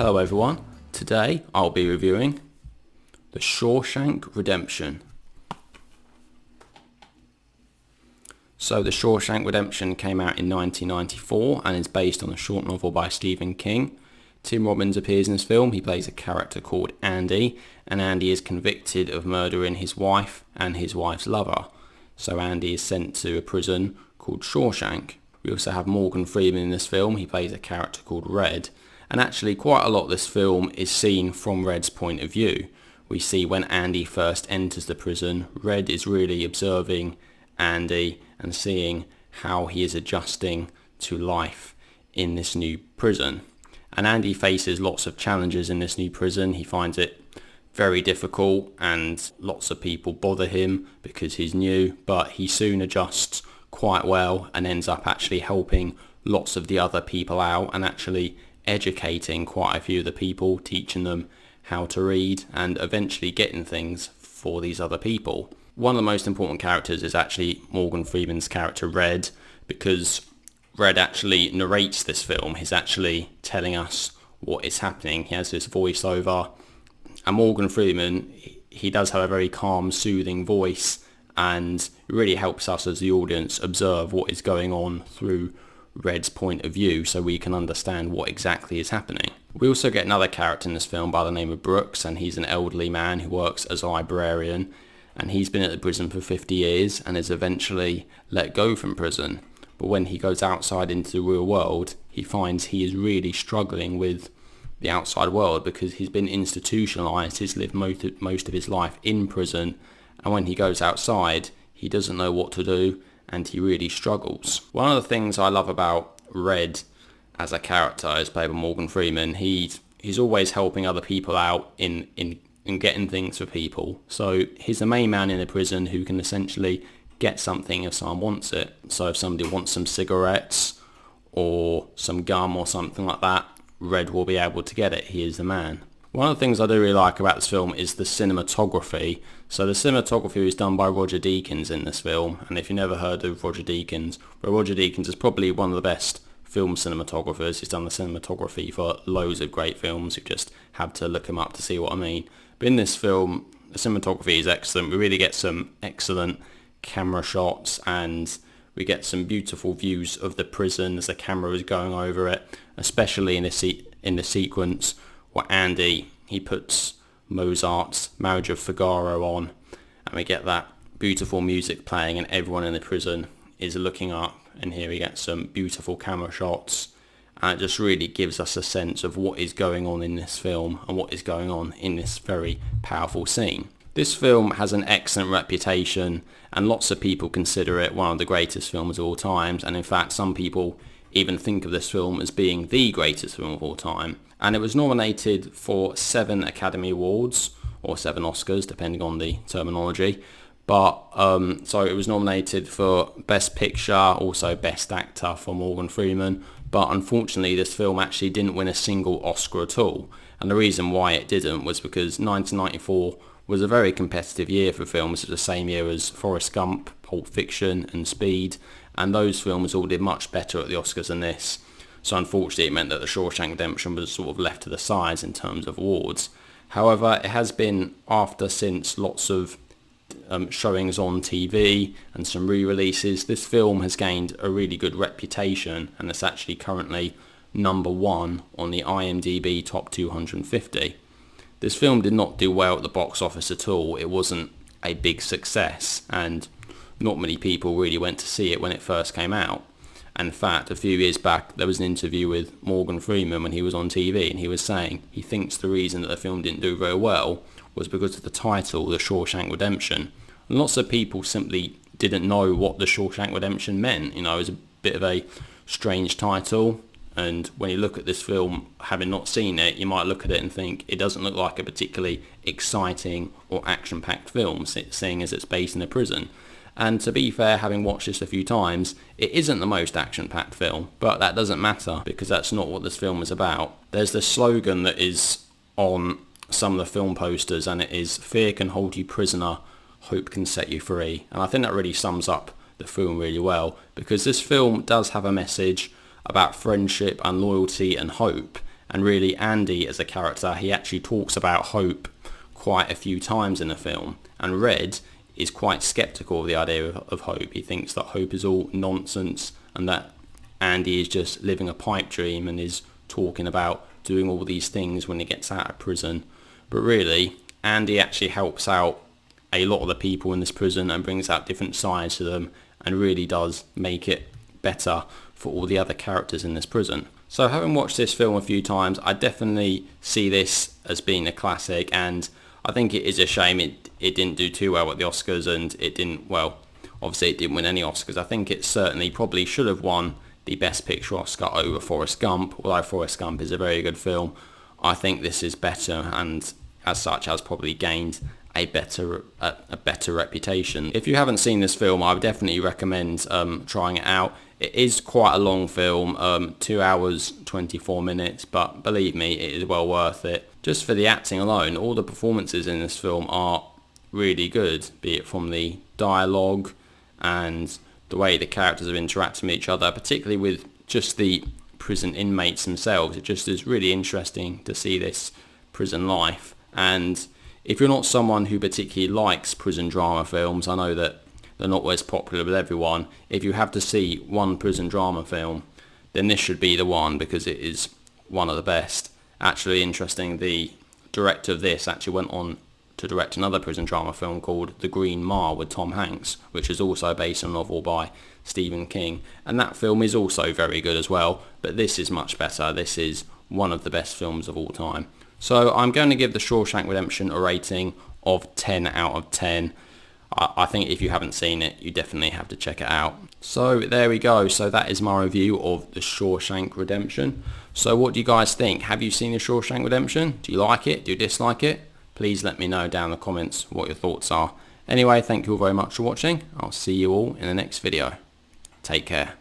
Hello everyone, today I'll be reviewing The Shawshank Redemption. So The Shawshank Redemption came out in 1994 and is based on a short novel by Stephen King. Tim Robbins appears in this film. He plays a character called Andy, and Andy is convicted of murdering his wife and his wife's lover. So Andy is sent to a prison called Shawshank. We also have Morgan Freeman in this film. He plays a character called Red. And actually quite a lot of this film is seen from Red's point of view. We see when Andy first enters the prison, Red is really observing Andy and seeing how he is adjusting to life in this new prison. And Andy faces lots of challenges in this new prison. He finds it very difficult and lots of people bother him because he's new, but he soon adjusts quite well and ends up actually helping lots of the other people out and actually educating quite a few of the people, teaching them how to read and eventually getting things for these other people. One of the most important characters is actually Morgan Freeman's character Red, because Red actually narrates this film. He's actually telling us what is happening. He has this voiceover, and Morgan Freeman, he does have a very calm, soothing voice, and it really helps us as the audience observe what is going on through Red's point of view so we can understand what exactly is happening. We also get another character in this film by the name of Brooks, and he's an elderly man who works as a librarian, and he's been at the prison for 50 years and is eventually let go from prison. But when he goes outside into the real world, he finds he is really struggling with the outside world because he's been institutionalized. He's lived most of his life in prison, and when he goes outside, he doesn't know what to do and he really struggles. One of the things I love about Red as a character is played by Morgan Freeman. He's always helping other people out in getting things for people. So he's the main man in the prison who can essentially get something if someone wants it. So if somebody wants some cigarettes or some gum or something like that, Red will be able to get it. He is the man. One of the things I do really like about this film is the cinematography. So the cinematography is done by Roger Deakins in this film, and if you've never heard of Roger Deakins, well, Roger Deakins is probably one of the best film cinematographers. He's done the cinematography for loads of great films. You just have to look him up to see what I mean. But in this film, the cinematography is excellent. We really get some excellent camera shots, and we get some beautiful views of the prison as the camera is going over it, especially in the sequence where Andy, he puts Mozart's Marriage of Figaro on, and we get that beautiful music playing and everyone in the prison is looking up, and here we get some beautiful camera shots, and it just really gives us a sense of what is going on in this film and what is going on in this very powerful scene. This film has an excellent reputation and lots of people consider it one of the greatest films of all time, and in fact some people even think of this film as being the greatest film of all time. And it was nominated for 7 Academy Awards, or 7 Oscars, depending on the terminology. But, so it was nominated for Best Picture, also Best Actor for Morgan Freeman. But unfortunately, this film actually didn't win a single Oscar at all. And the reason why it didn't was because 1994 was a very competitive year for films. It was the same year as Forrest Gump, Pulp Fiction and Speed. And those films all did much better at the Oscars than this. So unfortunately it meant that The Shawshank Redemption was sort of left to the sides in terms of awards. However, it has been since lots of showings on TV and some re-releases. This film has gained a really good reputation, and it's actually currently number 1 on the IMDb Top 250. This film did not do well at the box office at all. It wasn't a big success, and not many people really went to see it when it first came out. In fact, a few years back, there was an interview with Morgan Freeman when he was on TV, and he was saying he thinks the reason that the film didn't do very well was because of the title, The Shawshank Redemption. And lots of people simply didn't know what The Shawshank Redemption meant. You know, it was a bit of a strange title, and when you look at this film, having not seen it, you might look at it and think it doesn't look like a particularly exciting or action-packed film, seeing as it's based in a prison. And to be fair, having watched this a few times, it isn't the most action-packed film, but that doesn't matter because that's not what this film is about. There's this slogan that is on some of the film posters, and it is, "Fear can hold you prisoner, hope can set you free." And I think that really sums up the film really well, because this film does have a message about friendship and loyalty and hope, And really, Andy as a character, he actually talks about hope quite a few times in the film, and Red is quite skeptical of the idea of hope. He thinks that hope is all nonsense and that Andy is just living a pipe dream and is talking about doing all these things when he gets out of prison. But really, Andy actually helps out a lot of the people in this prison and brings out different sides to them and really does make it better for all the other characters in this prison. So having watched this film a few times, I definitely see this as being a classic, and I think it is a shame it didn't do too well at the Oscars, and it didn't, well, obviously it didn't win any Oscars. I think it certainly probably should have won the Best Picture Oscar over Forrest Gump. Although Forrest Gump is a very good film, I think this is better, and as such has probably gained a better reputation. If you haven't seen this film, I would definitely recommend trying it out. It is quite a long film, 2 hours 24 minutes, but believe me, it is well worth it. Just for the acting alone, all the performances in this film are really good, be it from the dialogue and the way the characters have interacted with each other, particularly with just the prison inmates themselves. It just is really interesting to see this prison life. And if you're not someone who particularly likes prison drama films, I know that they're not always popular with everyone. If you have to see one prison drama film, then this should be the one, because it is one of the best. Actually interesting, the director of this actually went on to direct another prison drama film called The Green Mile with Tom Hanks, which is also based on a novel by Stephen King. And that film is also very good as well, but this is much better. This is one of the best films of all time. So I'm going to give The Shawshank Redemption a rating of 10 out of 10. I think if you haven't seen it, you definitely have to check it out. So there we go. So that is my review of The Shawshank Redemption. So what do you guys think? Have you seen The Shawshank Redemption? Do you like it? Do you dislike it? Please let me know down in the comments what your thoughts are. Anyway, thank you all very much for watching. I'll see you all in the next video. Take care.